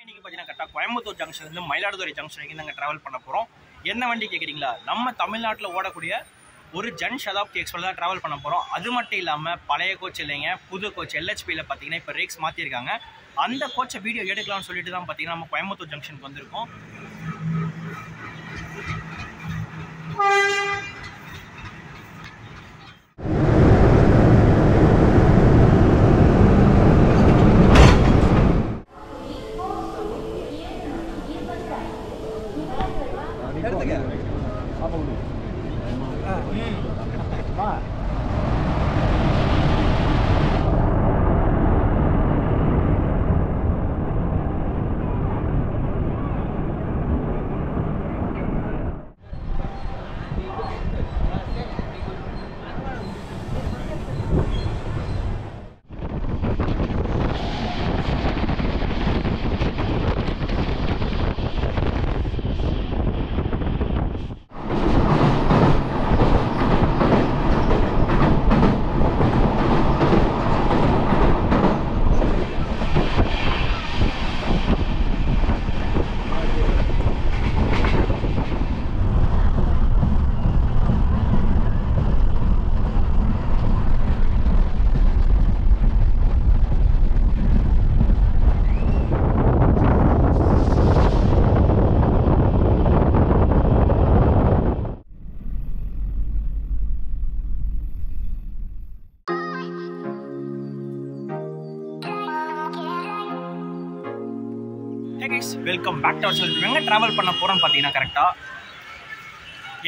இன்னைக்கு பார்த்தீங்கன்னா கரெக்டாக கோயம்புத்தூர் ஜங்ஷன்லேருந்து மயிலாடுதுறை ஜங்ஷன் வரைக்கும் நாங்கள் ட்ராவல் பண்ண போகிறோம். என்ன வண்டி கேட்குறீங்களா? நம்ம தமிழ்நாட்டில் ஓடக்கூடிய ஒரு ஜன் சதாப்தி எக்ஸ்பிரஸ் தான் ட்ராவல் பண்ண போகிறோம். அது மட்டும் இல்லாமல் பழைய கோச் இல்லைங்க, புது கோச் LHPயில் பார்த்தீங்கன்னா இப்போ ரேக்ஸ் மாற்றிருக்காங்க. அந்த கோச்சை வீடியோ எடுக்கலாம்னு சொல்லிட்டு தான் பார்த்தீங்கன்னா நம்ம கோயம்புத்தூர் ஜங்ஷனுக்கு வந்திருக்கோம். Welcome back to our channel. எங்கே ட்ராவல் பண்ண போகிறோம்னு பார்த்தீங்கன்னா கரெக்டாக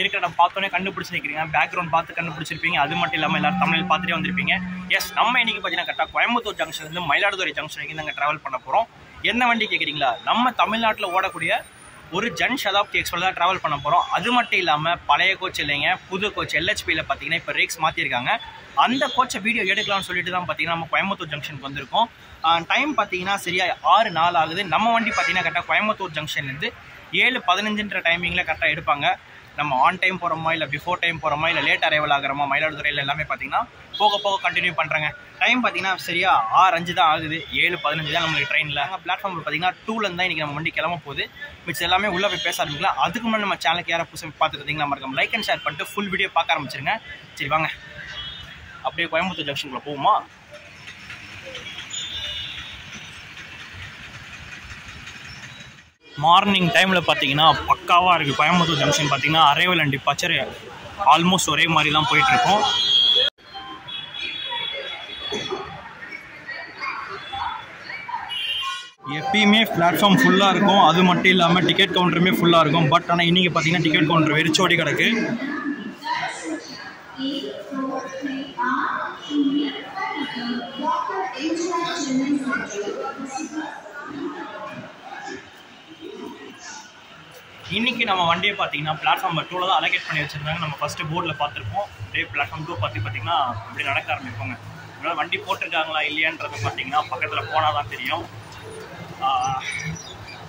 இருக்கிற இடம் பார்த்தோன்னே கண்டுபிடிச்சிருக்கீங்க. பேக்ரவுண்ட் பார்த்து கண்டுபிடிச்சிருப்பீங்க. அது மட்டும் இல்லாமல் எல்லாரும் தமிழில் பார்த்துட்டே வந்திருப்பீங்க. எஸ், நம்ம இன்றைக்கி பார்த்தீங்கன்னா கரெக்டாக கோயம்புத்தூர் ஜங்ஷன்லேருந்து மயிலாடுதுறை ஜங்ஷன் வரைக்கும் நாங்கள் ட்ராவல் பண்ண போகிறோம். என்ன வண்டி கேட்குறீங்களா? நம்ம தமிழ்நாட்டில் ஓடக்கூடிய ஒரு ஜன் சதாப்தி எக்ஸ்பிரஸ் தான் ட்ராவல் பண்ண போகிறோம். அது மட்டும் இல்லாமல் பழைய கோச் இல்லைங்க, புது கோச் LHPயில் பார்த்தீங்கன்னா இப்போ ரேக்ஸ் மாற்றிருக்காங்க. அந்த கோச்சை வீடியோ எடுக்கலாம்னு சொல்லிட்டு தான் பார்த்தீங்கன்னா நம்ம கோயம்புத்தூர் ஜங்ஷனுக்கு வந்திருக்கோம். டைம் பார்த்தீங்கன்னா சரியாக 6:04 ஆகுது. நம்ம வண்டி பார்த்தீங்கன்னா கரெக்டாக கோயம்புத்தூர் ஜங்ஷன்லேருந்து 7:15 டைமிங்கில் கரெக்டாக எடுப்பாங்க. நம்ம ஆன் டைம் போகிறோமா இல்லை பிஃபோர் டைம் போகிறோமா இல்லை லேட் அரைவல் ஆகிறோமா மயிலாடுதுறையில் எல்லாமே பார்த்தீங்கன்னா போக போக கண்டினியூ பண்ணுறாங்க. டைம் பார்த்தீங்கன்னா சரியாக 6:05 தான் ஆகுது. 7:15 தான் நம்மளுக்கு ட்ரெயினில். பிளாட்ஃபார்மில் பார்த்தீங்கன்னா 2லேருந்து தான் இன்றைக்கி நம்ம வண்டி கிளம்ப போகுது. மிச்சம் எல்லாமே உள்ளே போய் பேச ஆரம்பிக்கலாம். அதுக்கு முன்னாடி நம்ம சேனலுக்கு யாரை புதுசாக பார்த்துட்டு இருந்தீங்கன்னா மறக்காம லைக் அண்ட் ஷேர் பண்ணிட்டு ஃபுல் வீடியோ பார்க்க ஆரம்பிச்சிருங்க. சரி வாங்க அப்படியே கோயம்புத்தூர் ஜங்ஷனுக்குள்ளே போகுமா? மார்னிங் டைமில் பார்த்தீங்கன்னா பக்காவாக இருக்குது. கோயம்புத்தூர் ஜங்ஷன் பார்த்தீங்கன்னா அரைவல் அண்ட் டிபார்ச்சர் ஆல்மோஸ்ட் ஒரே மாதிரி தான் போயிட்டுருக்கோம். எப்பயுமே பிளாட்ஃபார்ம் ஃபுல்லாக இருக்கும். அது மட்டும் இல்லாமல் டிக்கெட் கவுண்டருமே ஃபுல்லாக இருக்கும். பட் ஆனால் இன்றைக்கி பார்த்தீங்கன்னா டிக்கெட் கவுண்டர் வெறிச்சோடி கிடக்கு. இன்றைக்கி நம்ம வண்டியை பார்த்தீங்கன்னா பிளாட்ஃபார்ம் 2ல் தான் அலோகேட் பண்ணி வச்சுருந்தாங்க. நம்ம ஃபஸ்ட்டு போர்டில் பார்த்துருப்போம். அப்படியே பிளாட்ஃபார்ம் 2 பார்த்தீங்கன்னா அப்படி நடக்க ஆரம்பிப்பாங்க. அதனால் வண்டி போட்டிருக்காங்களா இல்லையான்றது பார்த்தீங்கன்னா பக்கத்தில் போனால் தான் தெரியும்.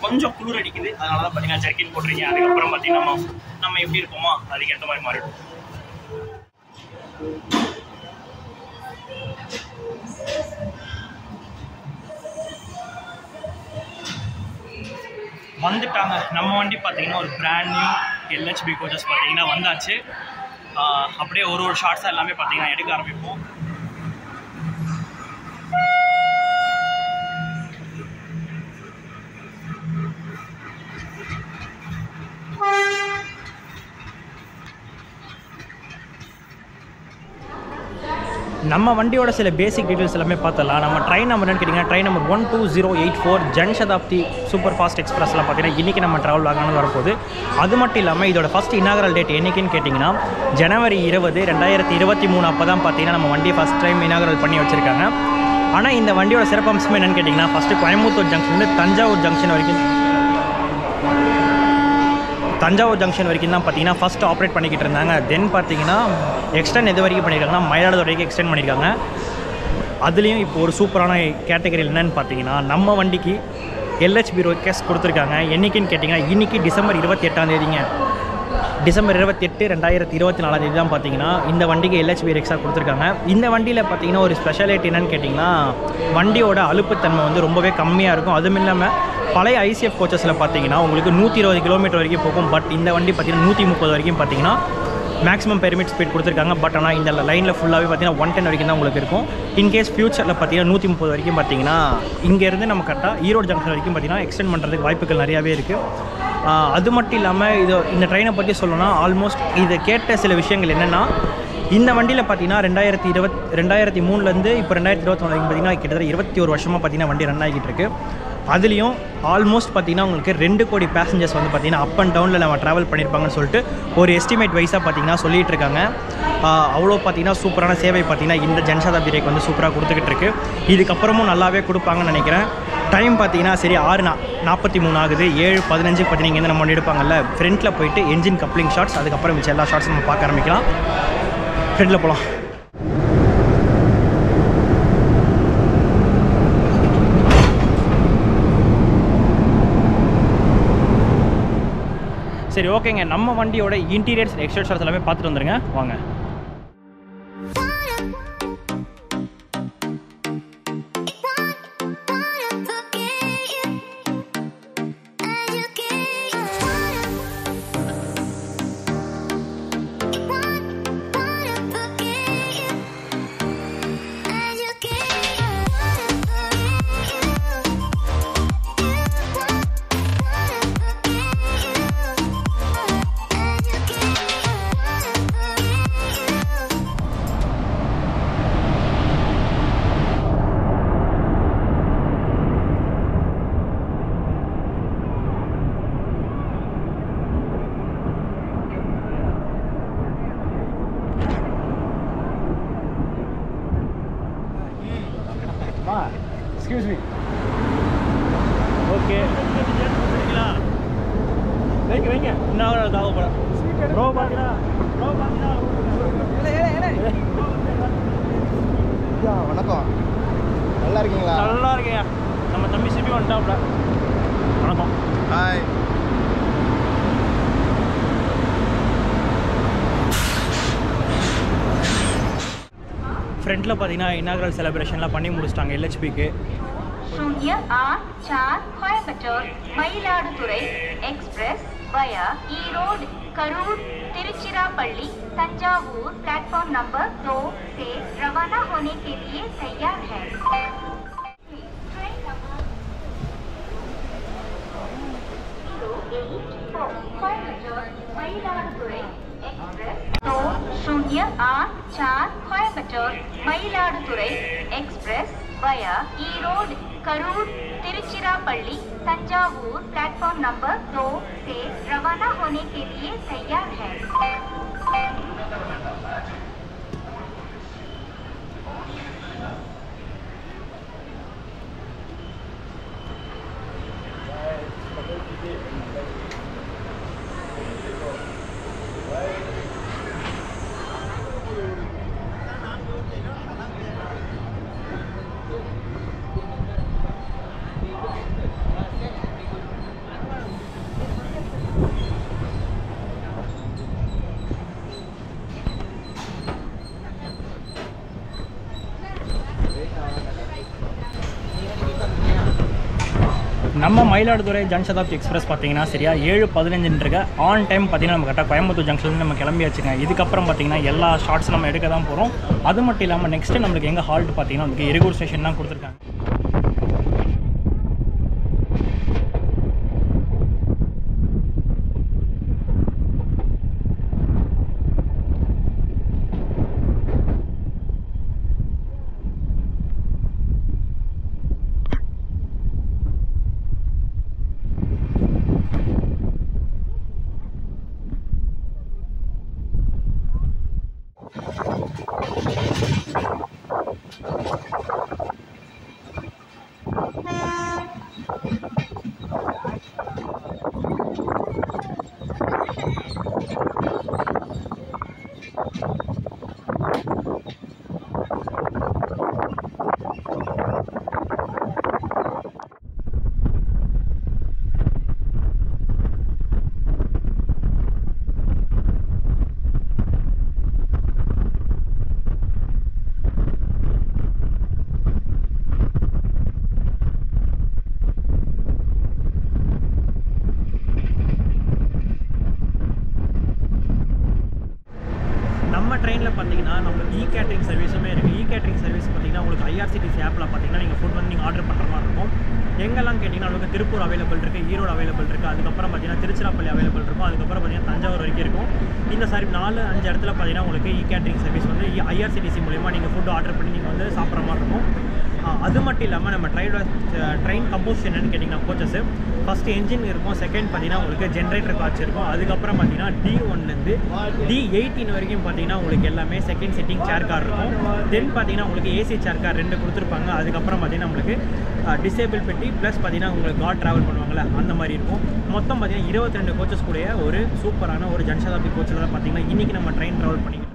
கொஞ்சம் குளிர் அடிக்குது. அதனால தான் பார்த்தீங்கன்னா ஜர்க்கின் போட்டிருக்கீங்க. அதுக்கப்புறம் பார்த்தீங்கன்னா நம்ம எப்படி இருப்போமோ அதுக்கேற்ற மாதிரி மாறிடும். வந்துட்டாங்க. நம்ம வண்டி பார்த்தீங்கன்னா ஒரு பிராண்ட் நியூ LHP கோச்சஸ் பார்த்தீங்கன்னா வந்தாச்சு. அப்படியே ஒரு ஷார்ட்ஸாக எல்லாமே பார்த்தீங்கன்னா எடுக்க ஆரம்பிப்போம். நம்ம வண்டியோட சில பேசிக் டீட்டெயில்ஸ் எல்லாமே பார்த்தலாம். நம்ம ட்ரெயின் நம்பர் என்னன்னு கேட்டிங்கன்னா train number 12084 Jan Shatabdi super fast எக்ஸ்பிரஸ்லாம் பார்த்தீங்கன்னா இன்றைக்கி நம்ம ட்ராவல் ஆகணும்னு வரப்போகுது. அது மட்டும் இல்லாமல் இதோட ஃபஸ்ட் இனாகரல் டேட் என்றைக்குன்னு கேட்டிங்கன்னா ஜனவரி 20, 2023 அப்போ தான் பார்த்தீங்கன்னா நம்ம வண்டியை ஃபஸ்ட் டைம் இனாகரல் பண்ணி வச்சுருக்காங்க. ஆனால் இந்த வண்டியோட சிறப்பம்சம் என்னென்னு கேட்டிங்கன்னா ஃபஸ்ட்டு கோயம்புத்தூர் ஜங்ஷன்லேருந்து தஞ்சாவூர் ஜங்ஷன் வரைக்கும் தான் பார்த்தீங்கன்னா ஃபஸ்ட் ஆப்ரேட் பண்ணிக்கிட்டு இருந்தாங்க. தென் பார்த்தீங்கன்னா எக்ஸ்டெண்ட் எது வரைக்கும் பண்ணியிருக்காங்கன்னா மயிலாடுதுறை வரைக்கும் எக்ஸ்டெண்ட் பண்ணியிருக்காங்க. அதுலேயும் இப்போ ஒரு சூப்பரான கேட்டகரி என்னென்னு பார்த்தீங்கன்னா நம்ம வண்டிக்கு LHP ரோக்கேஸ் கொடுத்துருக்காங்க. என்றைக்குன்னு கேட்டிங்கன்னா இன்றைக்கி டிசம்பர் 28 டிசம்பர் 28, 2024 தான் பார்த்தீங்கன்னா இந்த வண்டிக்கு LHP ரெக்ஸாக கொடுத்துருக்காங்க. இந்த வண்டியில் பார்த்தீங்கன்னா ஒரு ஸ்பெஷாலிட்டி என்னென்னு கேட்டிங்கன்னா வண்டியோட அலுப்புத்தன்மை வந்து ரொம்பவே கம்மியாக இருக்கும். அதுவும் இல்லாமல் பழைய ஐசிஎஃப் கோச்சஸில் பார்த்தீங்கன்னா உங்களுக்கு 120 கிலோமீட்டர் வரைக்கும் போகும். பட் இந்த வண்டி பார்த்தீங்கன்னா 130 வரைக்கும் பார்த்தீங்கன்னா மேக்ஸிமம் பெர்மிட் ஸ்பீட் கொடுத்துருக்காங்க. பட் ஆனால் இந்த லைனில் ஃபுல்லாகவே பார்த்தீங்கன்னா 110 வரைக்கும் தான் உங்களுக்கு இருக்கும். இன்கேஸ் ஃபியூச்சரில் பார்த்தீங்கன்னா 130 வரைக்கும் பார்த்தீங்கன்னா இங்கேருந்து நம்ம கரெக்டாக ஈரோடு ஜங்ஷன் வரைக்கும் பார்த்தீங்கன்னா எக்ஸ்டெண்ட் பண்ணுறதுக்கு வாய்ப்புகள் நிறையாவே இருக்குது. அது மட்டும் இல்லாமல் இந்த ட்ரெயினை பற்றி சொல்லணும்னா ஆல்மோஸ்ட் இதை கேட்ட சில விஷயங்கள் என்னென்னா, இந்த வண்டியில் பார்த்தீங்கன்னா 2003லேருந்து இப்போ 2021 வரைக்கும் பார்த்தீங்கன்னா கிட்டத்தட்ட 21 வருஷமாக பார்த்தீங்கன்னா வண்டி ரன் ஆகிட்டு இருக்கு. அதுலேயும் ஆல்மோஸ்ட் பார்த்தீங்கன்னா உங்களுக்கு 2 கோடி பேசஞ்சர்ஸ் வந்து பார்த்தீங்கன்னா அப் அண்ட் டவுனில் நம்ம ட்ராவல் பண்ணியிருப்பாங்கன்னு சொல்லிட்டு ஒரு எஸ்டிமேட் வைஸாக பார்த்தீங்கன்னா சொல்லிகிட்டு இருக்காங்க. அவ்வளோ பார்த்தீங்கன்னா சூப்பரான சேவை பார்த்தீங்கன்னா இந்த ஜன்சதாப்தி ரேக் வந்து சூப்பராக கொடுத்துக்கிட்டு இருக்கு. இதுக்கப்புறமும் நல்லாவே கொடுப்பாங்கன்னு நினைக்கிறேன். டைம் பார்த்தீங்கன்னா சரி 6:43 ஆகுது. 7:15 பார்த்தீங்கன்னா இங்கேருந்து நம்ம ஒன்று எடுப்பாங்கல்ல, ஃப்ரண்ட்டில் போயிட்டு என்ஜின் கப்ளிங் ஷாட்ஸ், அதுக்கப்புறம் மிச்சம் எல்லா ஷாட்ஸும் நம்ம பார்க்க ஆரம்பிக்கலாம். ஃப்ரண்ட்டில் போகலாம். சரி ஓகேங்க, நம்ம வண்டியோட இன்டீரியர்ஸ் எக்ஸ்டீரியர் ஷாட்ஸ் எல்லாமே பார்த்துட்டு வந்துருங்க வாங்க. Excuse me. Okay. வைங்க நான் தாவ போறேன். ப்ரோ பாத்தீங்களா? வணக்கம், நல்லா இருக்கீங்களா? நல்லா இருக்கேன். நம்ம தம்பி சிபி வந்துட்டாப்ல. வணக்கம். ஹாய். ஃப்ரண்ட்டில் பார்த்தீங்கன்னா இனாகரல் செலிப்ரேஷன்லாம் பண்ணி முடிச்சிட்டாங்க LHPக்கு. 084 Coimbatore Mayiladuthurai express via Erode Karur Tiruchirappalli Thanjavur platform number 2 से रवाना होने के लिए तैयार है। तो 084 கோயம்புத்தூர் மயிலாடுதுறை एक्सप्रेस वया ईरोड करूर तिरुचिरापल्ली तंजावुर प्लेटफॉर्म नंबर 2 से रवाना होने के लिए तैयार है। நம்ம மயிலாடுதுறை ஜன்சதாப்தி எக்ஸ்பிரஸ் பார்த்தீங்கன்னா சரியா 7:15 ஆன் டைம் பார்த்தீங்கன்னா நம்ம கரெக்டாக கோயம்புத்தூர் ஜங்ஷன்லேருந்து நம்ம கிளம்பியாச்சுங்க. இதுக்கப்புறம் பார்த்தீங்கன்னா எல்லா ஷார்ட்ஸும் நம்ம எடுக்க தான் போகிறோம். அது மட்டும் இல்லாமல் நெக்ஸ்ட்டு நம்மளுக்கு எங்கே ஹால்ட் பார்த்தீங்கன்னா உங்களுக்கு எரிகூர் ஸ்டேஷன் தான் கொடுத்துருக்காங்க. IRCTC ஆப்பில் பார்த்தீங்கன்னா நீங்கள் ஃபுட் வந்து நீங்கள் ஆர்டர் பண்ணுற மாதிரி இருக்கும். எங்கெல்லாம் கேட்டிங்கன்னா உங்களுக்கு திருப்பூர் அவைலபிள் இருக்குது, ஈரோடு அவைலபிள் இருக்குது, அதுக்கப்புறம் பார்த்தீங்கன்னா திருச்சிராப்பள்ளி அவைலபிள் இருக்கும், அதுக்கப்புறம் பார்த்தீங்கன்னா தஞ்சாவூர் வரைக்கும் இருக்கும். இந்த சாரி 4-5 இடத்துல பார்த்தீங்கன்னா உங்களுக்கு கேட்டரிங் சர்வீஸ் வந்து IRCTC மூலிமா நீங்கள் ஃபுட் ஆர்டர் பண்ணி நீங்கள் வந்து சாப்பிட்ற மாதிரி இருக்கும். அது மட்டும் இல்லாமல் நம்ம ட்ரெயின் கம்போசிஷன் என்னன்னு கேட்டிங்கன்னா கோச்சஸ் ஃபஸ்ட்டு என்ஜின் இருக்கும், செகண்ட் பார்த்தீங்கன்னா உங்களுக்கு ஜென்ரேட்டர் காட்சி இருக்கும், அதுக்கப்புறம் பார்த்தீங்கன்னா D1லேருந்து D18 வரைக்கும் பார்த்தீங்கன்னா உங்களுக்கு எல்லாமே செகண்ட் சிட்டிங் சேர் கார் இருக்கும். தென் பார்த்தீங்கன்னா உங்களுக்கு ஏசி சேர் கார் 2 கொடுத்துருப்பாங்க. அதுக்கப்புறம் பார்த்தீங்கன்னா உங்களுக்கு டிசேபிள் பெட்டி ப்ளஸ் பார்த்தீங்கன்னா உங்களுக்கு கார் ட்ராவல் பண்ணுவாங்கள்ல அந்த மாதிரி இருக்கும். மொத்தம் பார்த்தீங்கன்னா 22 கோச்சஸ் கூடிய ஒரு சூப்பரான ஒரு ஜன்சதாப்தி கோச்சில் தான் பார்த்தீங்கன்னா இன்றைக்கி நம்ம ட்ரெயின் ட்ராவல் பண்ணிக்கிட்டு.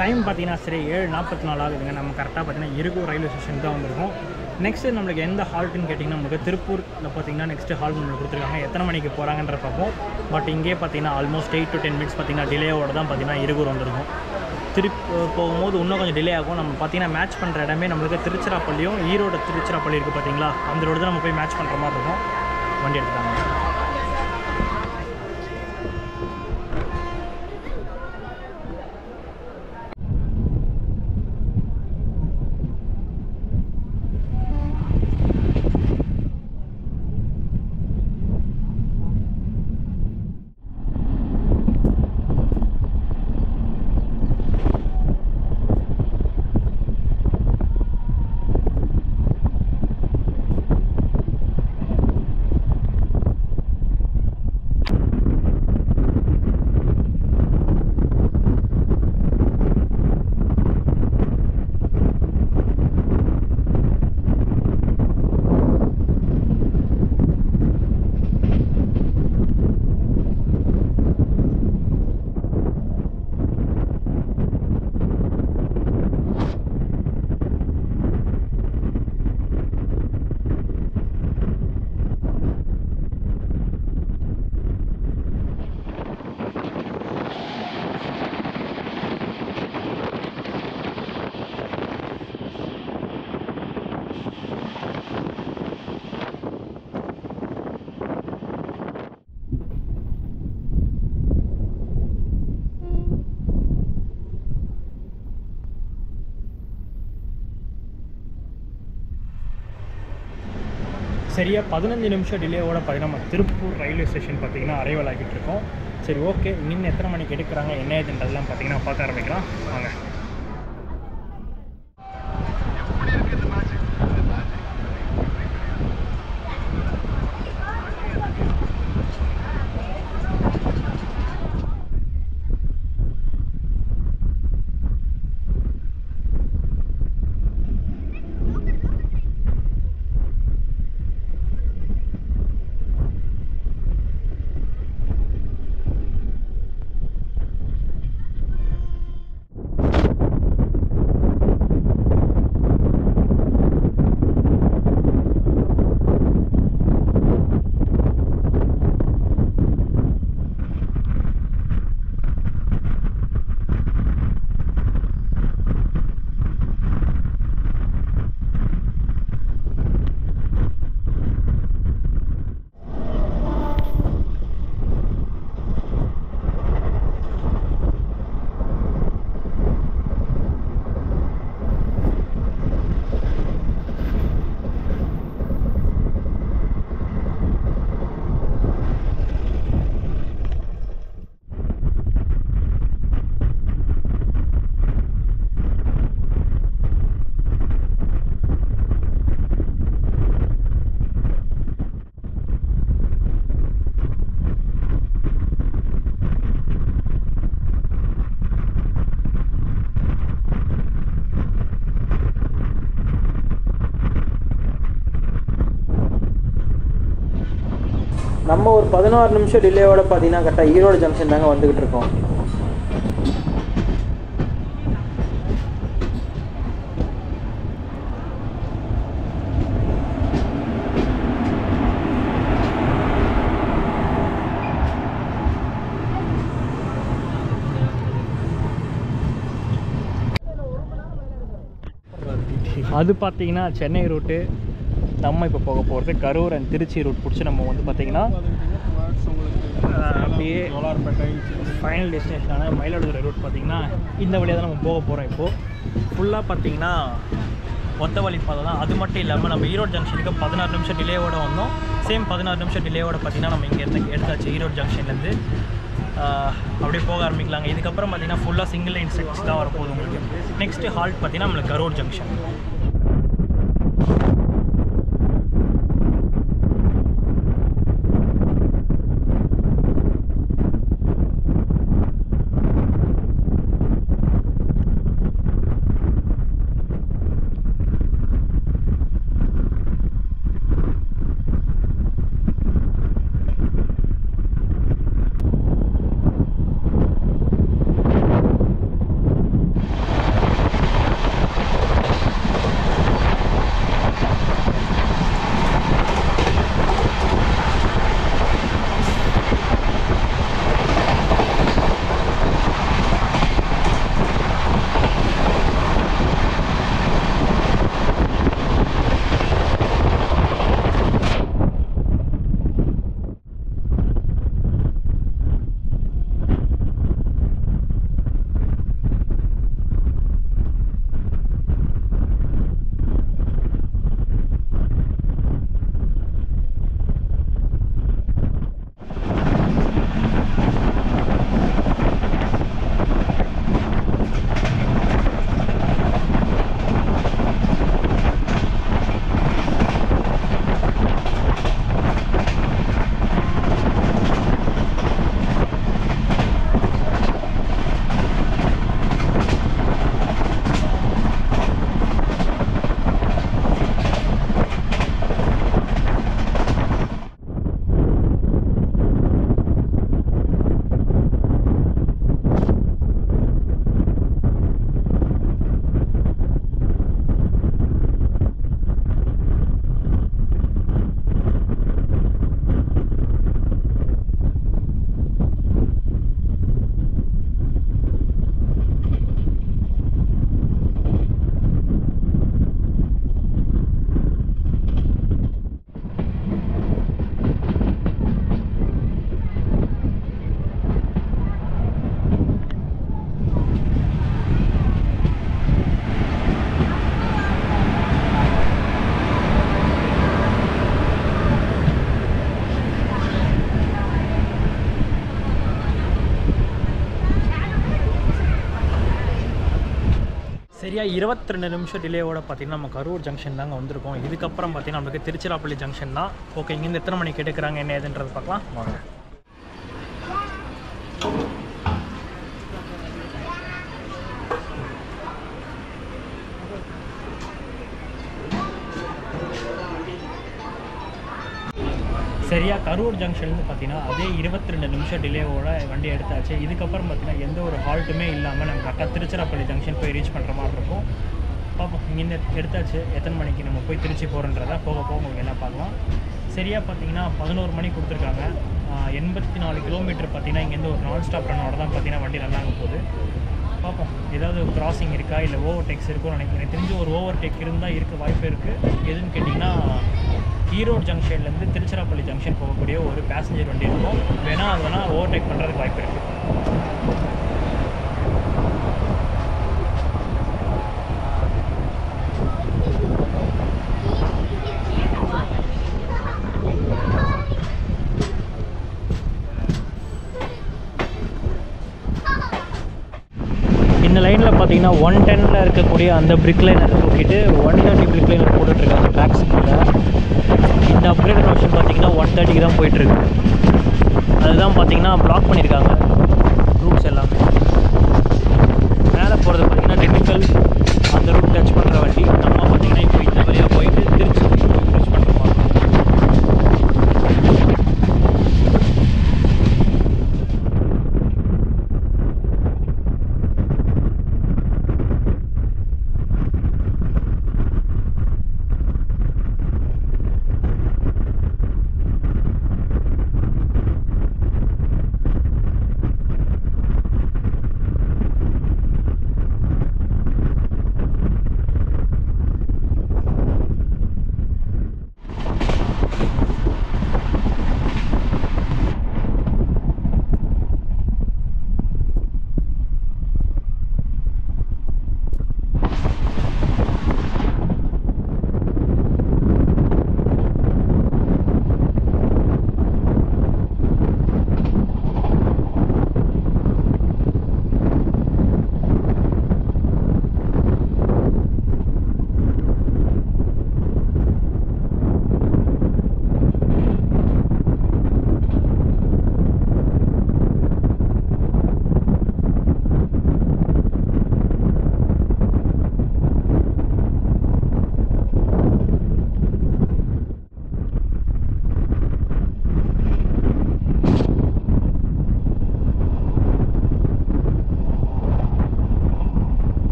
டைம் பார்த்தீங்கன்னா சரி 7:44 ஆகுதுங்க. நம்ம கரெக்டாக பார்த்தீங்கன்னா இருகூர் ரயில்வே ஸ்டேஷன் தான் வந்திருக்கோம். நெக்ஸ்ட்டு நம்மளுக்கு எந்த ஹால்ட்டுன்னு கேட்டிங்கன்னா நமக்கு திருப்பூரில் பார்த்தீங்கன்னா நெக்ஸ்ட்டு ஹால்ட் நம்மளுக்கு கொடுத்துருக்காங்க. எத்தனை மணிக்கு போகிறாங்கன்ற பார்ப்போம். பட் இங்கே பார்த்தீங்கன்னா ஆல்மோஸ்ட் 8 to 10 minutes பார்த்தீங்கன்னா டிலேயோடு தான் பார்த்தீங்கன்னா இருகூர் வந்திருக்கும். போகும்போது இன்னும் கொஞ்சம் டிலே ஆகும். நம்ம பார்த்தீங்கன்னா மேட்ச் பண்ணுற இடமே நம்மளுக்கு திருச்சிராப்பள்ளியும் ஈரோடு திருச்சிராப்பள்ளி இருக்குது பார்த்தீங்களா, அந்த ரோடு தான் நம்ம போய் மேட்ச் பண்ணுற மாதிரி இருக்கும். வண்டி எடுத்துட்டாங்க. சரியாக 15 நிமிஷம் டிலேவோட பார்த்தீங்கன்னா நம்ம திருப்பூர் ரயில்வே ஸ்டேஷன் பார்த்தீங்கன்னா அரைவல் ஆகிட்டு இருக்கோம். சரி ஓகே, இன்னும் எத்தனை மணிக்கு எடுக்கிறாங்க என்ன ஏதுன்றதெல்லாம் பார்த்தீங்கன்னா பார்க்க ஆரம்பிக்கலாம் வாங்க. நம்ம ஒரு 16 நிமிஷம் டிலேவோட பார்த்தீங்கன்னா கரெக்டாக ஈரோடு ஜங்ஷன் தாங்க வந்துக்கிட்டு இருக்கோம். அது பார்த்தீங்கன்னா சென்னை ரூட்டு. நம்ம இப்போ போக போகிறது கரூர் அண்ட் திருச்சி ரூட் பிடிச்சி நம்ம வந்து பார்த்திங்கன்னா அப்படியே ஃபைனல் டெஸ்டினேஷனான மயிலாடுதுறை ரூட் பார்த்திங்கன்னா இந்த வழியாக தான் நம்ம போக போகிறோம். இப்போது ஃபுல்லாக பார்த்திங்கன்னா ஒத்த வழி பாதை தான். அது மட்டும் இல்லாமல் நம்ம ஈரோடு ஜங்ஷனுக்கு 16 நிமிஷம் டிலேவோட வந்தோம். சேம் 16 நிமிஷம் டிலேவோட பார்த்திங்கன்னா நம்ம இங்கே எடுத்தாச்சு ஈரோடு ஜங்ஷன்லேருந்து. அப்படியே போக ஆரம்பிக்கலாங்க. இதுக்கப்புறம் பார்த்திங்கன்னா ஃபுல்லாக சிங்கிள் லைன் செக்ஸ் தான் வரப்போகுது உங்களுக்கு. நெக்ஸ்ட்டு ஹால்ட் பார்த்திங்கன்னா நம்மளுக்கு கரூர் ஜங்ஷன். சரியாக 22 நிமிஷம் டிலேவோட பார்த்திங்கன்னா நம்ம கரூர் ஜங்ஷன் தாங்க வந்திருக்கோம். இதுக்கப்புறம் பார்த்திங்கன்னா நமக்கு திருச்சிராப்பள்ளி ஜங்ஷன் தான். ஓகே, இங்கேருந்து எத்தனை மணிக்கு எடுக்கிறாங்க என்ன ஏதுன்றது பார்க்கலாம் வாங்க. சரியாக கரூர் ஜங்ஷன்லேருந்து பார்த்தீங்கன்னா அதே 22 நிமிஷம் டிலேவோட வண்டி எடுத்தாச்சு. இதுக்கப்புறம் பார்த்தீங்கன்னா எந்த ஒரு ஹால்ட்டுமே இல்லாமல் நம்ம கரெக்டாக திருச்சிராப்பள்ளி ஜங்ஷன் போய் ரீச் பண்ணுற மாதிரி இருக்கும். பார்ப்போம், இங்கேருந்து எடுத்தாச்சு. எத்தனை மணிக்கு நம்ம போய் திருச்சி போகிறோன்றதை போக போக உங்களுக்கு என்ன பார்க்கலாம். சரியாக பார்த்தீங்கன்னா 11 மணி கொடுத்துருக்காங்க. 84 கிலோமீட்டர் பார்த்தீங்கன்னா இங்கேருந்து ஒரு நான் ஸ்டாப் ரன்னோட தான் பார்த்தீங்கன்னா வண்டி நல்லாங்க போகுது. பார்ப்போம், ஏதாவது கிராசிங் இருக்கா இல்லை ஓவர்டேக்ஸ் இருக்கும்னு நினைக்கிறேன். எனக்கு தெரிஞ்சு ஒரு ஓவர்டேக் இருந்தால் இருக்க வாய்ப்பு இருக்குது. எதுன்னு கேட்டிங்கன்னா ஈரோடு ஜங்ஷன்லேருந்து திருச்சிராப்பள்ளி ஜங்ஷன் போகக்கூடிய ஒரு பேசஞ்சர் வண்டி இருக்கும். வேணால் அது வேணால் ஓவர்டேக் பண்ணுறதுக்கு வாய்ப்பு இருக்குது. இந்த லைனில் பார்த்தீங்கன்னா 110 இருக்கக்கூடிய அந்த பிரிக் லைனர் தூக்கிட்டு 130 பிரிக் லைனர் போட்டுட்ருக்காங்க ட்ராக்ஸுக்குள்ள. இந்த அப்கிரேட் ஆப்ஷன் பார்த்தீங்கன்னா 130க்கு தான் போயிட்டுருக்கு. அதுதான் பார்த்தீங்கன்னா பிளாக் பண்ணியிருக்காங்க ரூட்ஸ் எல்லாமே. மேலே போகிறது பார்த்தீங்கன்னா டெக்னிக்கல் அந்த ரூட் டச் பண்ணுற வண்டி. நம்ம பார்த்தீங்கன்னா இப்போ இந்த வழியாக போயிட்டு திருச்சி ரீச் பண்ணுற மாதிரி.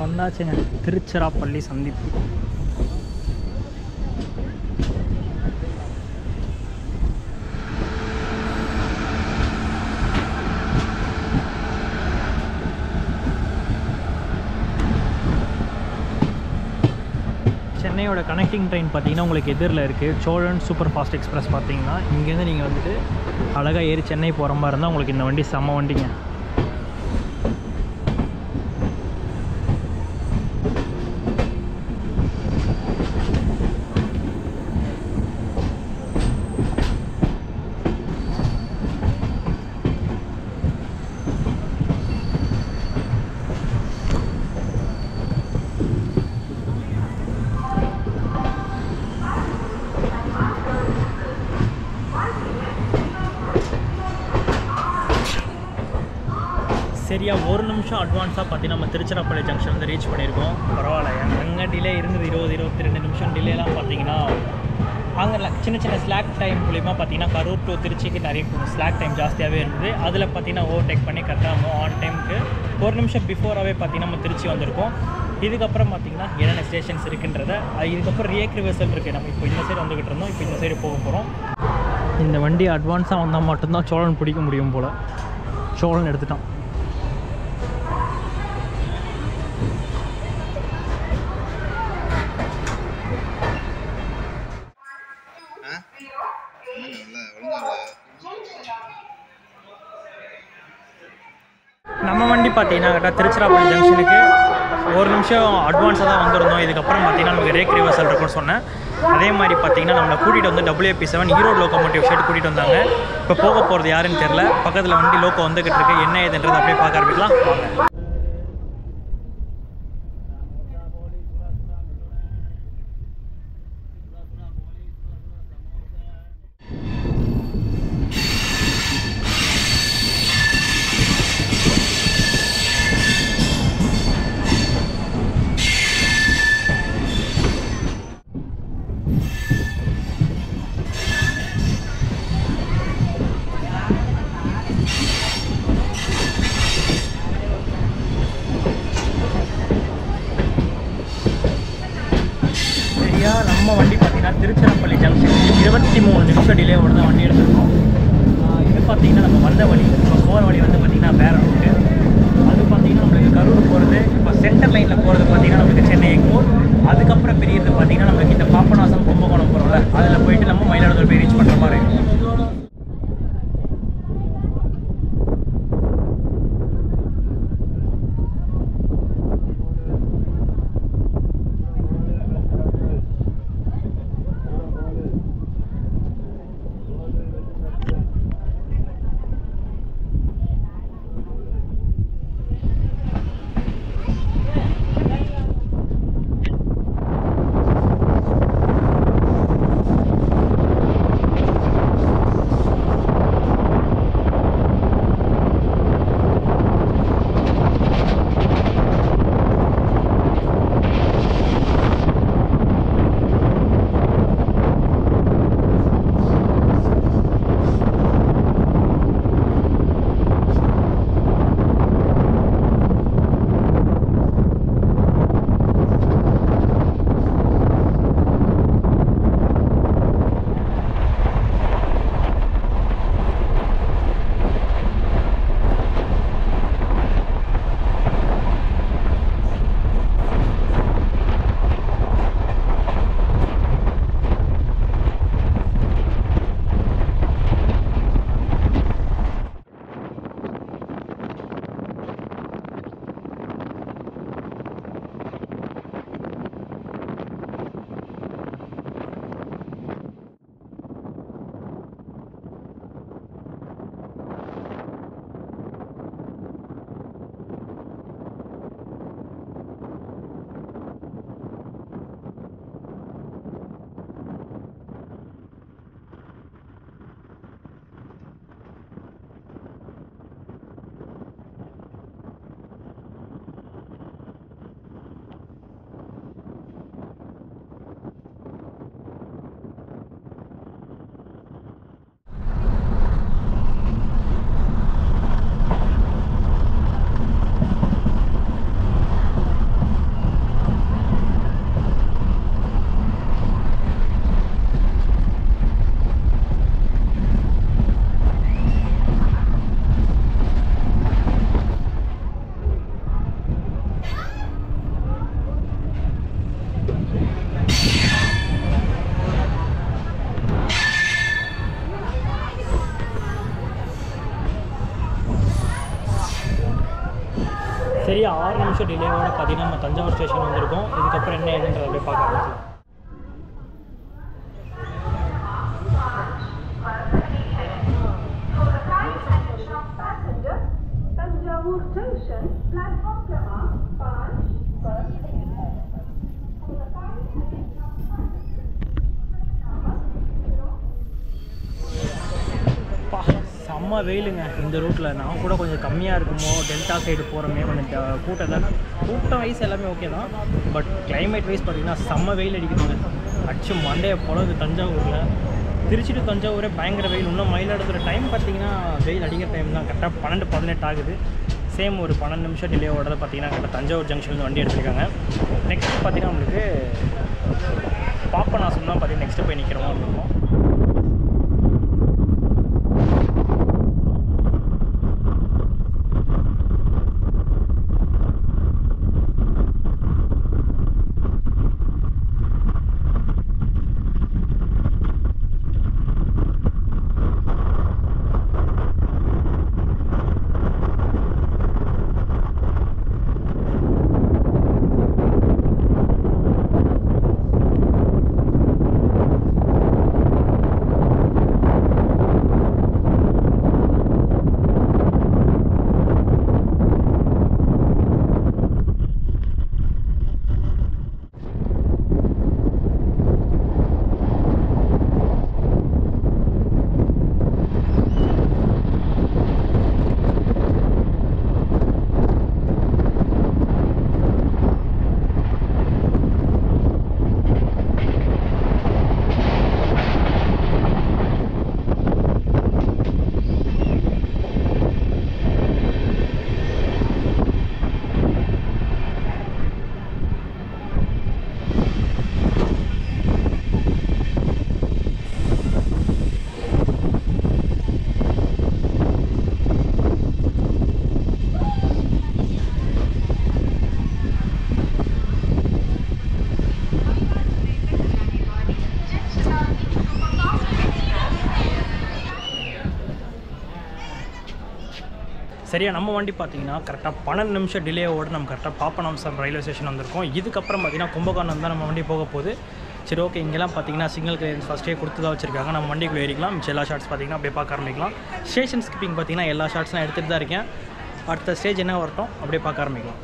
வந்தாச்சுங்க, திருச்சிராப்பள்ளி சந்திப்பு. சென்னையோட கனெக்டிங் ட்ரெயின் பார்த்தீங்கன்னா உங்களுக்கு எதிரில் இருக்குது. சோழன் சூப்பர் ஃபாஸ்ட் எக்ஸ்பிரஸ் பார்த்தீங்கன்னா இங்கேருந்து நீங்கள் வந்துட்டு அழகாக ஏறி சென்னை போகிற மாதிரி இருந்தால் உங்களுக்கு இந்த வண்டி செம்ம வண்டிங்க. சரியா ஒரு நிமிஷம் அட்வான்ஸாக பார்த்தீங்கன்னா நம்ம திருச்சிராப்பள்ளி ஜங்ஷன் வந்து ரீச் பண்ணியிருக்கோம். பரவாயில்ல, எங்கே டிலே இருந்தது 20-22 நிமிஷம் டிலேலாம் பார்த்தீங்கன்னா அங்கே சின்ன சின்ன ஸ்லாக் டைம் மூலிமா பார்த்தீங்கன்னா கரூர் டு திருச்சிக்கு நிறைய ஸ்லாக் டைம் ஜாஸ்தியாகவே இருந்தது. அதில் பார்த்தீங்கன்னா ஓவர்டேக் பண்ணி கரெக்டாக ஆன் டைமுக்கு ஒரு நிமிஷம் பிஃபோராகவே பார்த்தீங்கன்னா நம்ம திருச்சி வந்திருக்கோம். இதுக்கப்புறம் பார்த்தீங்கன்னா என்னென்ன ஸ்டேஷன்ஸ் இருக்குன்றத, இதுக்கப்புறம் ரியேக் ரிவர்சல் இருக்குது. நம்ம இப்போ இந்த சைடு வந்துக்கிட்டு இருந்தோம், இப்போ இந்த சைடு போக போகிறோம். இந்த வண்டி அட்வான்ஸாக வந்தால் மட்டும்தான் சோழன் பிடிக்க முடியும் போல். சோழன் எடுத்துட்டான். நம்ம வண்டி பார்த்தீங்கன்னா கரெக்டாக திருச்சிராப்பள்ளி ஜங்ஷனுக்கு ஒரு நிமிஷம் அட்வான்ஸாக தான் வந்திருந்தோம். இதுக்கப்புறம் பார்த்தீங்கன்னா நமக்கு ரேக் ரிவர்சல் இருக்குன்னு சொன்னேன். அதே மாதிரி பார்த்தீங்கன்னா நம்மளை கூட்டிகிட்டு வந்து WAP7 ஈரோடு லோக்கோமோட்டிவ் ஷெட் கூட்டிகிட்டு வந்தாங்க. இப்போ போக போகிறது யாருன்னு தெரில. பக்கத்தில் வண்டி லோக்கோ வந்துக்கிட்டு இருக்கு. என்ன ஏதுன்றது அப்படியே பார்க்க ஆரம்பிக்கலாம் வாங்க. நம்ம வண்டி பார்த்தீங்கன்னா திருச்சிராப்பள்ளி ஜங்ஷன் 23 நிமிஷம் டிலேவோட தான் வண்டி எடுத்துருக்கோம். இது பார்த்தீங்கன்னா நம்ம வந்த வழி, இப்போ போகிற வழி வந்து பார்த்திங்கன்னா வேறு ரூட்டு. அது பார்த்திங்கன்னா நம்மளுக்கு கரூர் போகிறது, இப்போ சென்டர் லைனில் போகிறது பார்த்திங்கன்னா நம்மளுக்கு சென்னை எக்மோர். அதுக்கப்புறம் பெரியது பார்த்திங்கன்னா நம்மளுக்கு இந்த பாபநாசம் கும்பகோணம் போகிறோம்ல, அதில் போயிட்டு நம்ம மயிலாடுதுறை போய் ரீச் பண்ணுற மாதிரி இருக்கும். சரியா 6 நிமிஷம் டிலேவோட பார்த்தீங்கன்னா நம்ம தஞ்சாவூர் ஸ்டேஷன் வந்திருக்கோம். இதுக்கப்புறம் என்ன ஏதுன்றதை அப்படியே பார்க்க ஆரம்பிக்கலாம். செம்ம வெயிலுங்க இந்த ரூட்டில். நான் கூட கொஞ்சம் கம்மியாக இருக்குமோ டெல்டா சைடு போகிறோமே கொஞ்சம் கூட்டம் வைஸ் எல்லாமே ஓகே தான். பட் கிளைமேட் வைஸ் பார்த்திங்கன்னா செம்ம வெயில் அடிக்குதுங்க. அச்சு மண்டையை போலது தஞ்சாவூரில். திருச்சி டு தஞ்சாவூரே பயங்கர வெயில். இன்னும் மயிலாடுதுறை டைம் பார்த்திங்கன்னா வெயில் அடிக்கிற டைம் தான். கரெக்டாக 12-18 ஆகுது. சேம் ஒரு 12 நிமிஷம் டிலே ஓடுறது பார்த்திங்கன்னா கரெக்டாக தஞ்சாவூர் ஜங்ஷன்லேருந்து வண்டி எடுத்துருக்காங்க. நெக்ஸ்ட் பார்த்திங்கன்னா உங்களுக்கு பாப்பநாசம் தான் பார்த்திங்கன்னா நெக்ஸ்ட்டு போய் நிற்கிற மாதிரி இருக்கும். சரியா நம்ம வண்டி பார்த்தீங்கன்னா கரெக்டாக 12 நிமிஷம் டிலேவோடு நம்ம கரெக்டாக பாப்பநாசம் ரயில்வே ஸ்டேஷன் வந்திருக்கோம். இதுக்கப்புறம் பார்த்தீங்கன்னா கும்பகோணம் தான் நம்ம வண்டி போக போகுது. சரி ஓகே, இங்கெல்லாம் பார்த்தீங்கன்னா சிக்னல் கிளியரன்ஸ் ஃபஸ்ட்டே கொடுத்து தான் வச்சிருக்காங்க. நம்ம வண்டிக்குள்ளே ஏறிக்கலாம். மிச்சம் எல்லா ஷார்ட்ஸ் பார்த்தீங்கன்னா அப்படியே பார்க்க ஆரம்பிக்கலாம். ஸ்டேஷன் ஸ்கிப்பிங் பார்த்தீங்கன்னா எல்லா ஷார்ட்ஸ்லாம் எடுத்துகிட்டு தான் இருக்கேன். அடுத்த ஸ்டேஜ் என்ன வரட்டும் அப்படியே பார்க்க ஆரம்பிக்கலாம்.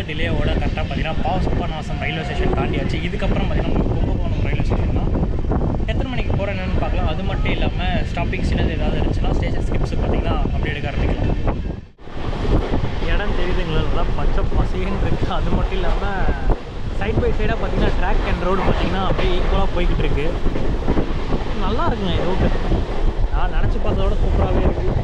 டிலேவோட கரெக்டாக பார்த்தீங்கன்னா பாப்பநாசம் ரயில்வே ஸ்டேஷன் தாண்டியாச்சு. இதுக்கப்புறம் பார்த்தீங்கன்னா கும்பகோணம் ரயில்வே ஸ்டேஷன் தான். எத்தனை மணிக்கு போகிறேன் என்னென்னு பார்க்கலாம். அது மட்டும் இல்லாமல் ஸ்டாப்பிங் சின்னது ஏதாவது இருந்துச்சுன்னா ஸ்டேஷன் ஸ்கிப்ஸ் பார்த்தீங்கன்னா அப்படி எடுக்க ஆரம்பிக்கலாம். இடம் தெரியுதுங்களா, நல்லா பச்சை பசேன்னு இருக்குது. அது மட்டும் இல்லாமல் சைட் பை சைடாக பார்த்தீங்கன்னா ட்ராக் அண்ட் ரோடு பார்த்தீங்கன்னா அப்படியே ஈக்குவலாக போய்கிட்டு இருக்குது. நல்லா இருக்குங்க ரோடு. நான் நினச்சி பார்த்ததோட சூப்பராகவே இருக்குது.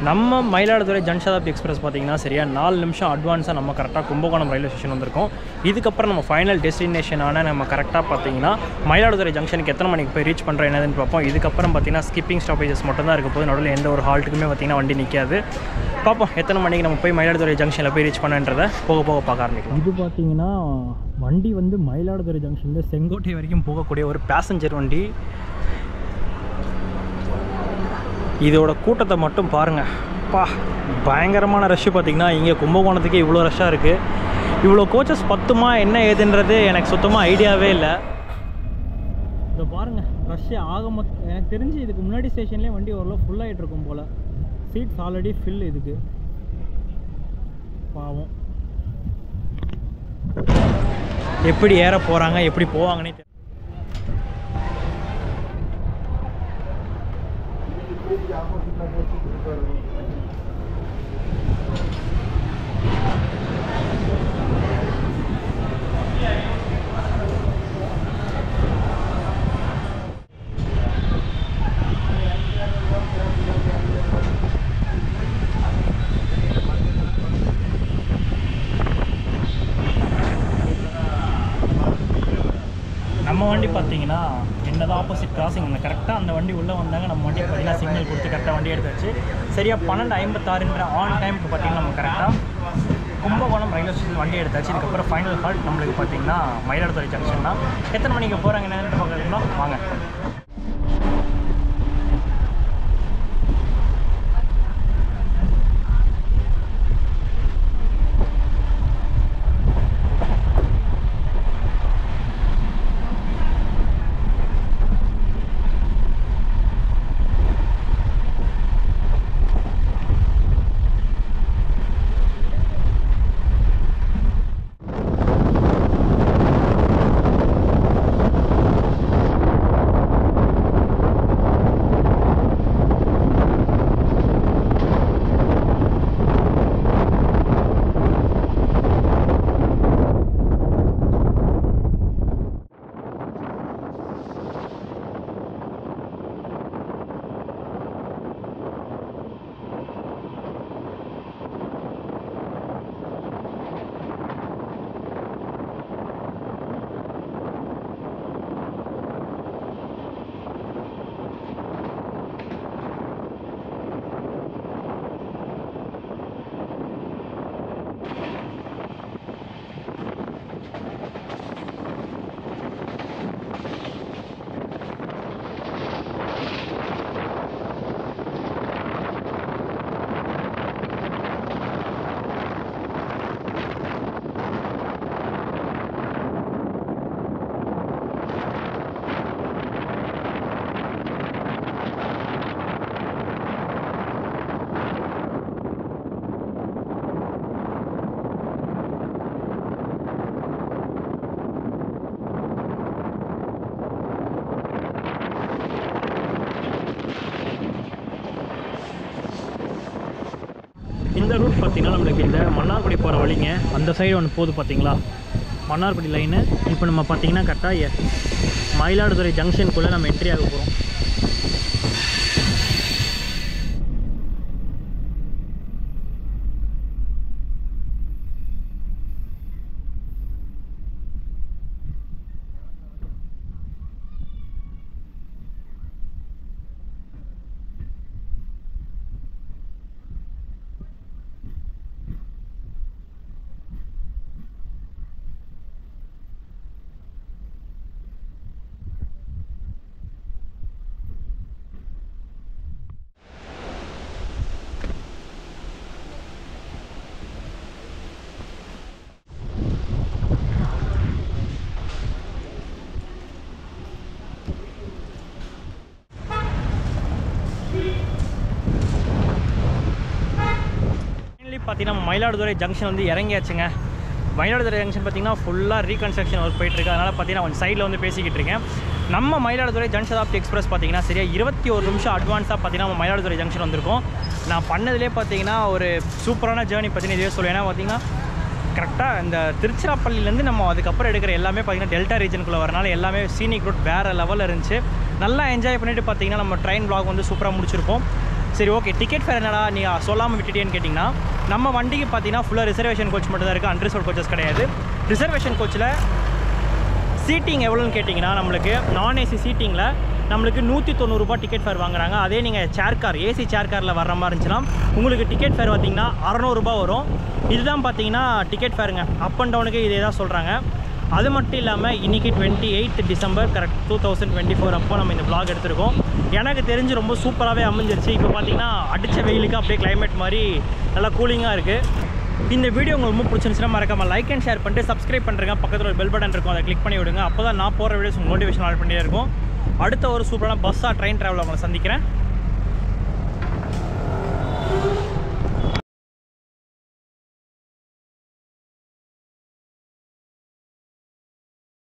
நம்ம மயிலாடுதுறை ஜன்சதாப்தி எக்ஸ்பிரஸ் பார்த்தீங்கன்னா சரியா 4 நிமிஷம் அட்வான்ஸாக நம்ம கரெக்டாக கும்பகோணம் ரயில்வே ஸ்டேஷன் வந்திருக்கோம். இதுக்கப்புறம் நம்ம ஃபைனல் டெஸ்டினேஷனான நம்ம கரெக்டாக பார்த்தீங்கன்னா மயிலாடுதுறை ஜங்ஷனுக்கு எத்தனை மணிக்கு போய் ரீச் பண்ணுறோம் என்னதுன்னு பார்ப்போம். இதுக்கப்புறம் பார்த்தீங்கன்னா ஸ்கிப்பிங் ஸ்டாப்பேஜஸ் மட்டும் தான் இருக்க போது. நடுவில் எந்த ஒரு ஹால்ட்டுக்குமே பார்த்தீங்கன்னா வண்டி நிற்காது. பார்ப்போம் எத்தனை மணிக்கு நம்ம போய் மயிலாடுதுறை ஜங்ஷனில் போய் ரீச் பண்ணுன்றதை போக போக பார்க்க ஆரம்பிக்கலாம். இது பார்த்தீங்கன்னா வண்டி வந்து மயிலாடுதுறை ஜங்ஷனில் செங்கோட்டை வரைக்கும் போகக்கூடிய ஒரு பேசஞ்சர் வண்டி. இதோட கூட்டத்தை மட்டும் பாருங்கள். பயங்கரமான ரஷ்ஷு. பார்த்திங்கன்னா இங்கே கும்பகோணத்துக்கே இவ்வளோ ரஷ்ஷாக இருக்குது. இவ்வளோ கோச்சஸ் பத்துமா என்ன ஏதுன்றது எனக்கு சுத்தமாக ஐடியாவே இல்லை. இதை பாருங்கள், ரஷ்ஷு எனக்கு தெரிஞ்சு இதுக்கு முன்னாடி ஸ்டேஷன்லேயே வண்டி ஓரளவு ஃபுல்லாகிட்டு இருக்கும் போல். Seeds already fill. இதுக்கு பாவம் எப்படி ஏற போகிறாங்க எப்படி போவாங்கன்னே தெரியல. நம்ம வண்டி பார்த்தீங்கன்னா என்னதான் ஆப்போசிட் கிராசிங் கரெக்டாக அந்த வண்டி உள்ளே வந்தாங்க. நம்ம வண்டி பார்த்தீங்கன்னா சிக்னல் கொடுத்து கரெக்டாக வண்டி எடுத்தாச்சு. சரியாக 12:56 ஆன் டைமுக்கு பார்த்தீங்கன்னா நம்ம கரெக்டாக கும்பகோணம் ரயில்வே ஸ்டேஷன் வண்டி எடுத்தாச்சு. இதுக்கப்புறம் ஃபைனல் ஹால்ட் நம்மளுக்கு பார்த்தீங்கன்னா மயிலாடுதுறை ஜங்ஷன் தான். எத்தனை மணிக்கு போகிறாங்க என்னென்னு பார்க்குறீங்களா வாங்க. இந்த ரூட் பார்த்திங்கன்னா நம்மளுக்கு இந்த மன்னார்குடி போகிற வழிங்க. அந்த சைடு ஒன்று போகுது பார்த்தீங்களா மன்னார்குடி லைனு. இப்போ நம்ம பார்த்திங்கன்னா கரெக்டாக மயிலாடுதுறை ஜங்ஷனுக்குள்ளே நம்ம என்ட்ரி ஆக போகிறோம். பார்த்தீங்கன்னா மயிலாடுதுறை ஜங்ஷன் வந்து இறங்கியாச்சுங்க. மயிலாடுதுறை ஜங்ஷன் பார்த்திங்கன்னா ஃபுல்லாக ரீகன்ஸ்ட்ரக்ஷன் ஒர்க் போயிட்டுருக்கு. அதனால் பார்த்தீங்கன்னா கொஞ்சம் சைடில் வந்து பேசிக்கிட்டு இருக்கேன். நம்ம மயிலாடுதுறை ஜன்சதாப்தி எக்ஸ்பிரஸ் பார்த்திங்கன்னா சரியாக 21 நிமிஷம் அட்வான்ஸாக பார்த்திங்கன்னா நம்ம மயிலாடுதுறை ஜங்ஷன் வந்திருக்கோம். நான் பண்ணதுலேயே பார்த்திங்கன்னா ஒரு சூப்பரான ஜேர்னி பார்த்தீங்கன்னா இதே சொல்லுவேன். ஏன்னா பார்த்திங்கன்னா கரெக்டாக இந்த திருச்சிராப்பள்ளியிலேருந்து நம்ம அதுக்கப்புறம் எடுக்கிற எல்லாமே பார்த்திங்கன்னா டெல்டா ரீஜனுக்குள்ளே வரனால எல்லாமே சீனிக் ரூட் வேறு லெவலில் இருந்துச்சு. நல்லா என்ஜாய் பண்ணிவிட்டு பார்த்திங்கன்னா நம்ம ட்ரெயின் வ்ளாக் வந்து சூப்பராக முடிச்சிருப்போம். சரி ஓகே, டிக்கெட் ஃபேர் என்னடா நீ சொல்லாமல் விட்டுட்டேன்னு கேட்டிங்கன்னா நம்ம வண்டிக்கு பார்த்தீங்கன்னா ஃபுல்லாக ரிசர்வேஷன் கோச் மட்டும் தான் இருக்குது, அன்ரிசர்வ் கோச்சஸ் கிடையாது. ரிசர்வேஷன் கோச்சில் சீட்டிங் எவ்வளோன்னு கேட்டிங்கன்னா நம்மளுக்கு நான் ஏசி சீட்டிங்கில் நம்மளுக்கு 190 ரூபாய் டிக்கெட் ஃபேர் வாங்குறாங்க. அதே நீங்கள் சேர் கார் ஏசி சேர் காரில் வர்ற மாதிரி இருந்துச்சுன்னா உங்களுக்கு டிக்கெட் ஃபேர் பார்த்தீங்கன்னா 600 ரூபாய் வரும். இதுதான் பார்த்தீங்கன்னா டிக்கெட் ஃபேருங்க. அப் அண்ட் டவுனுக்கு இதே தான் சொல்கிறாங்க. அது மட்டும் இல்லாமல் இன்றைக்கி 28 டிசம்பர் கரெக்ட் 2024 அப்போ நம்ம இந்த vlog எடுத்திருக்கோம். எனக்கு தெரிஞ்சு ரொம்ப சூப்பராகவே அமைஞ்சிருச்சு. இப்போ பார்த்தீங்கன்னா அடித்த வெயிலுக்கு அப்படியே கிளைமேட் மாதிரி நல்லா கூலிங்காக இருக்குது. இந்த வீடியோ உங்களுக்கு ரொம்ப பிடிச்சிருந்துச்சுன்னா மறக்காமல் லைக் அண்ட் ஷேர் பண்ணிட்டு சப்ஸ்கிரைப் பண்ணுறேங்க. பக்கத்தில் ஒரு பெல் பட்டன் இருக்கும், அதை கிளிக் பண்ணி விடுங்க. அப்போ தான் நான் போகிற வீடியோஸ் உங்களுக்கு மோட்டிவேஷன் ஆட் பண்ணிட்டே இருக்கும். அடுத்த ஒரு சூப்பரான பஸ்ஸாக ட்ரெயின் ட்ராவலில் உங்களை சந்திக்கிறேன்.